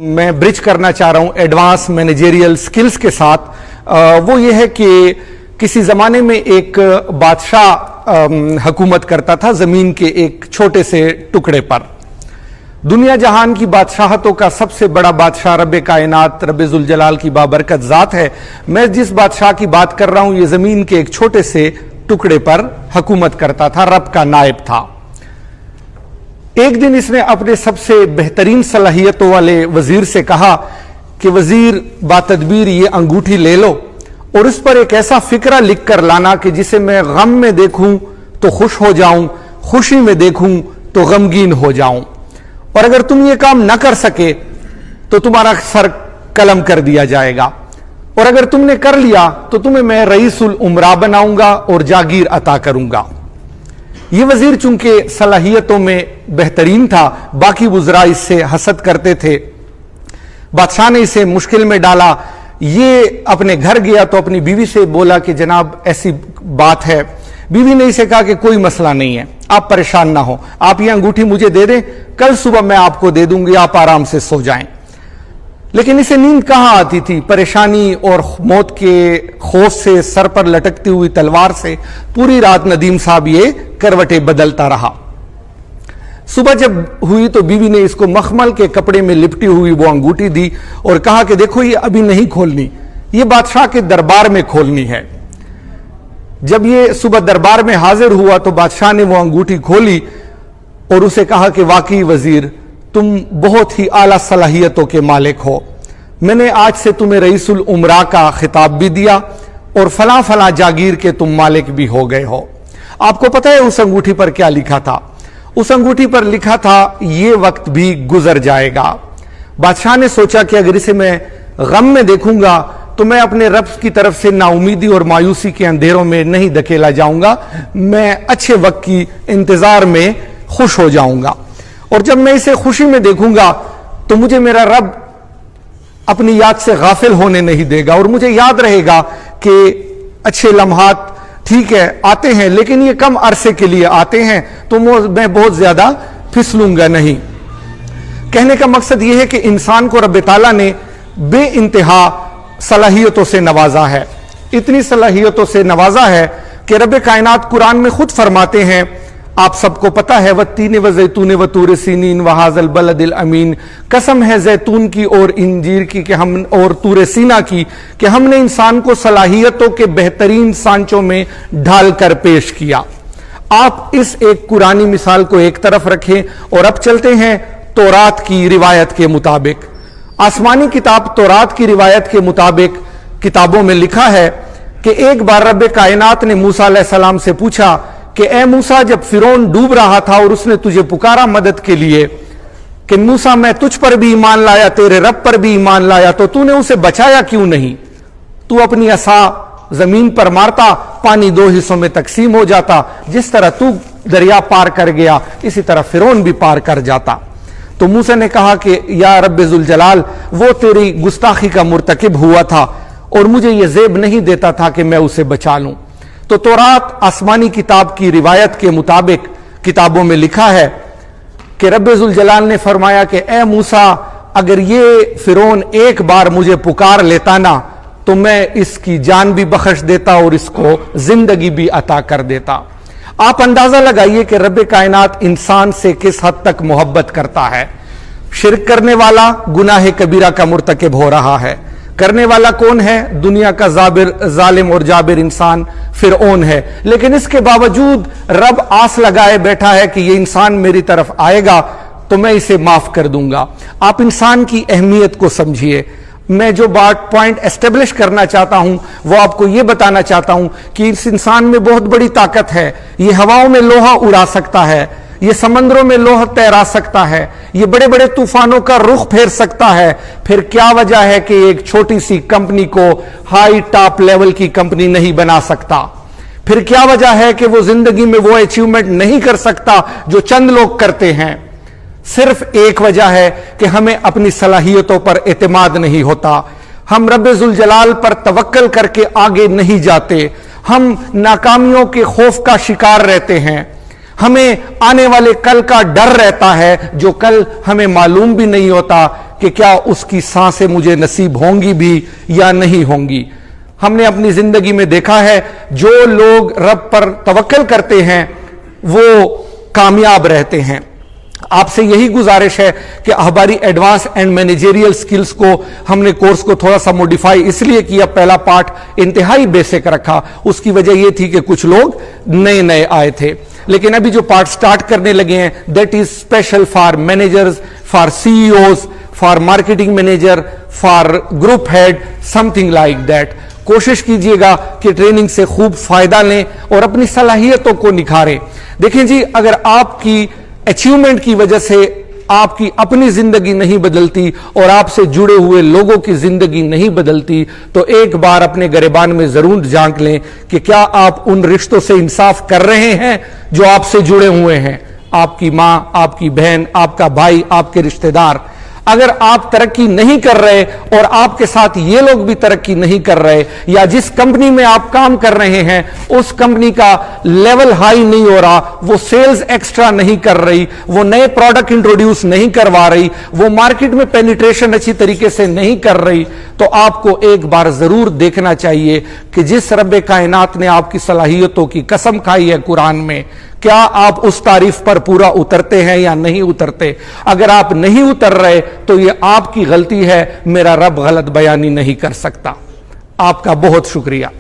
मैं ब्रिज करना चाह रहा हूं एडवांस मैनेजरियल स्किल्स के साथ, वो ये है कि किसी जमाने में एक बादशाह हुकूमत करता था जमीन के एक छोटे से टुकड़े पर। दुनिया जहान की बादशाहतों का सबसे बड़ा बादशाह रब कायनात रब जुल जलाल की बाबरकत जात है। मैं जिस बादशाह की बात कर रहा हूं ये जमीन के एक छोटे से टुकड़े पर हुकूमत करता था, रब का नायब था। एक दिन इसने अपने सबसे बेहतरीन सलाहियतों वाले वजीर से कहा कि वजीर बातदबीर ये अंगूठी ले लो और इस पर एक ऐसा फिक्रा लिख कर लाना कि जिसे मैं गम में देखूं तो खुश हो जाऊं, खुशी में देखूं तो गमगीन हो जाऊं, और अगर तुम ये काम न कर सके तो तुम्हारा सर कलम कर दिया जाएगा, और अगर तुमने कर लिया तो तुम्हें मैं रईसुल उमरा बनाऊंगा और जागीर अता करूंगा। ये वजीर चूंकि सलाहियतों में बेहतरीन था, बाकी वुज़रा इससे हसद करते थे। बादशाह ने इसे मुश्किल में डाला। ये अपने घर गया तो अपनी बीवी से बोला कि जनाब ऐसी बात है। बीवी ने इसे कहा कि कोई मसला नहीं है, आप परेशान ना हो, आप ये अंगूठी मुझे दे दें, कल सुबह मैं आपको दे दूंगी, आप आराम से सो जाएं। लेकिन इसे नींद कहां आती थी। परेशानी और मौत के खौफ से सर पर लटकती हुई तलवार से पूरी रात नदीम साहब ये करवटें बदलता रहा। सुबह जब हुई तो बीवी ने इसको मखमल के कपड़े में लिपटी हुई वो अंगूठी दी और कहा कि देखो ये अभी नहीं खोलनी, ये बादशाह के दरबार में खोलनी है। जब ये सुबह दरबार में हाजिर हुआ तो बादशाह ने वो अंगूठी खोली और उसे कहा कि वाकई वजीर तुम बहुत ही आला सलाहियतों के मालिक हो। मैंने आज से तुम्हें रईसुल उमरा का खिताब भी दिया और फला फला जागीर के तुम मालिक भी हो गए हो। आपको पता है उस अंगूठी पर क्या लिखा था? उस अंगूठी पर लिखा था ये वक्त भी गुजर जाएगा। बादशाह ने सोचा कि अगर इसे मैं गम में देखूंगा तो मैं अपने रब की तरफ से नाउमीदी और मायूसी के अंधेरों में नहीं धकेला जाऊंगा, मैं अच्छे वक्त की इंतजार में खुश हो जाऊंगा, और जब मैं इसे खुशी में देखूंगा तो मुझे मेरा रब अपनी याद से गाफिल होने नहीं देगा और मुझे याद रहेगा कि अच्छे लम्हात ठीक है आते हैं लेकिन ये कम अरसे के लिए आते हैं, तो मैं बहुत ज्यादा फिसलूंगा नहीं। कहने का मकसद यह है कि इंसान को रब ताला ने बे इंतहा सलाहियतों से नवाजा है, इतनी सलाहियतों से नवाजा है कि रब कायनात कुरान में खुद फरमाते हैं, आप सबको पता है, वत्तीन व जैतून व तूर सीनीन व हाज़ल बलदिल अमीन, कसम है जैतून की और इंजीर की कि हम और तूर सीना की कि हमने इंसान को सलाहियतों के बेहतरीन सांचों में ढाल कर पेश किया। आप इस एक कुरानी मिसाल को एक तरफ रखें और अब चलते हैं तौरात की रिवायत के मुताबिक। आसमानी किताब तौरात की रिवायत के मुताबिक किताबों में लिखा है कि एक बार रब कायनात ने मूसा अलैहिस्सलाम से पूछा कि ए मूसा, जब फिरौन डूब रहा था और उसने तुझे पुकारा मदद के लिए कि मूसा मैं तुझ पर भी ईमान लाया, तेरे रब पर भी ईमान लाया, तो तूने उसे बचाया क्यों नहीं? तू अपनी असा जमीन पर मारता, पानी दो हिस्सों में तकसीम हो जाता, जिस तरह तू दरिया पार कर गया इसी तरह फिरौन भी पार कर जाता। तो मूसा ने कहा कि या रब जुल जलाल, वो तेरी गुस्ताखी का मुर्तकिब हुआ था और मुझे यह जेब नहीं देता था कि मैं उसे बचा लूं। तो तौरात आसमानी किताब की रिवायत के मुताबिक किताबों में लिखा है कि रब जुल जलाल ने फरमाया कि ए मूसा, अगर ये फिरौन एक बार मुझे पुकार लेता ना तो मैं इसकी जान भी बख्श देता और इसको जिंदगी भी अता कर देता। आप अंदाजा लगाइए कि रब कायनात इंसान से किस हद तक मोहब्बत करता है। शिर्क करने वाला गुनाह कबीरा का मुर्तकिब हो रहा है। करने वाला कौन है? दुनिया का जालिम और जाबिर इंसान फिरौन है, लेकिन इसके बावजूद रब आस लगाए बैठा है कि ये इंसान मेरी तरफ आएगा तो मैं इसे माफ कर दूंगा। आप इंसान की अहमियत को समझिए। मैं जो पॉइंट एस्टेब्लिश करना चाहता हूं वो आपको ये बताना चाहता हूं कि इस इंसान में बहुत बड़ी ताकत है। ये हवाओं में लोहा उड़ा सकता है, ये समंदरों में लोहा तैरा सकता है, ये बड़े बड़े तूफानों का रुख फेर सकता है। फिर क्या वजह है कि एक छोटी सी कंपनी को हाई टॉप लेवल की कंपनी नहीं बना सकता? फिर क्या वजह है कि वो जिंदगी में वो अचीवमेंट नहीं कर सकता जो चंद लोग करते हैं? सिर्फ एक वजह है कि हमें अपनी सलाहियतों पर एतमाद नहीं होता। हम रब जुल जलाल पर तवक्कल करके आगे नहीं जाते। हम नाकामियों के खौफ का शिकार रहते हैं। हमें आने वाले कल का डर रहता है, जो कल हमें मालूम भी नहीं होता کہ کیا اس کی सांसें मुझे नसीब होंगी भी या नहीं होंगी। हमने अपनी जिंदगी में देखा है जो लोग रब पर तवक्कल करते हैं वो कामयाब रहते हैं। आपसे यही गुजारिश है कि हमारी एडवांस एंड मैनेजरियल स्किल्स को हमने कोर्स को थोड़ा सा मॉडिफाई इसलिए किया, पहला पार्ट इंतहाई बेसिक रखा, उसकी वजह यह थी कि कुछ लोग नए नए आए थे। लेकिन अभी जो पार्ट स्टार्ट करने लगे हैं that is special for managers, for CEOs, for marketing manager, for group head, something like that. कोशिश कीजिएगा कि ट्रेनिंग से खूब फायदा लें और अपनी सलाहियतों को निखारें। देखें जी, अगर आपकी अचीवमेंट की वजह से आपकी अपनी जिंदगी नहीं बदलती और आपसे जुड़े हुए लोगों की जिंदगी नहीं बदलती तो एक बार अपने गिरबान में जरूर झांक लें कि क्या आप उन रिश्तों से इंसाफ कर रहे हैं जो आपसे जुड़े हुए हैं। आपकी मां, आपकी बहन, आपका भाई, आपके रिश्तेदार। अगर आप तरक्की नहीं कर रहे और आपके साथ ये लोग भी तरक्की नहीं कर रहे, या जिस कंपनी में आप काम कर रहे हैं उस कंपनी का लेवल हाई नहीं हो रहा, वो सेल्स एक्स्ट्रा नहीं कर रही, वो नए प्रोडक्ट इंट्रोड्यूस नहीं करवा रही, वो मार्केट में पेनिट्रेशन अच्छी तरीके से नहीं कर रही, तो आपको एक बार जरूर देखना चाहिए कि जिस रब्बे कायनात ने आपकी सलाहियतों की कसम खाई है कुरान में, क्या आप उस तारीफ पर पूरा उतरते हैं या नहीं उतरते। अगर आप नहीं उतर रहे तो यह आपकी गलती है, मेरा रब गलत बयानी नहीं कर सकता। आपका बहुत शुक्रिया।